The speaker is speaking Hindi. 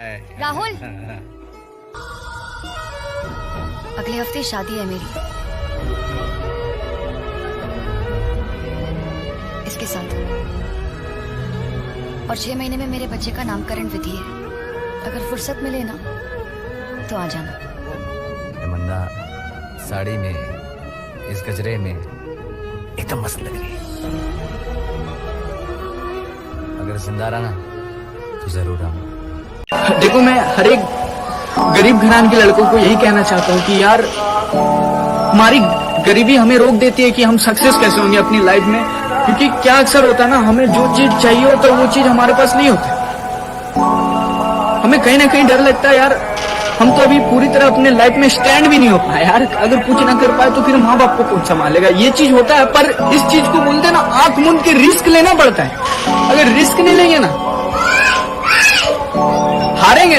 राहुल, अगले हफ्ते शादी है मेरी इसके साथ, और 6 महीने में मेरे बच्चे का नामकरण विधि है। अगर फुर्सत मिले ना तो आ जाना। तमन्ना साड़ी में, इस गजरे में एकदम मस्त लग रही है। अगर जिंदा रहा ना तो जरूर आऊंगा। देखो, मैं हर एक गरीब घराने के लड़कों को यही कहना चाहता हूँ कि यार, हमारी गरीबी हमें रोक देती है कि हम सक्सेस कैसे होंगे अपनी लाइफ में। क्योंकि क्या अक्सर होता है ना, हमें जो चीज चाहिए होता है वो चीज हमारे पास नहीं होती। हमें कहीं ना कहीं डर लगता है यार, हम तो अभी पूरी तरह अपने लाइफ में स्टैंड भी नहीं हो पाए यार। अगर कुछ ना कर पाए तो फिर माँ बाप को कौन संभालेगा, ये चीज होता है। पर इस चीज को बोलते ना, आंख मूंद के रिस्क लेना पड़ता है। अगर रिस्क नहीं लेंगे ना, हारेंगे।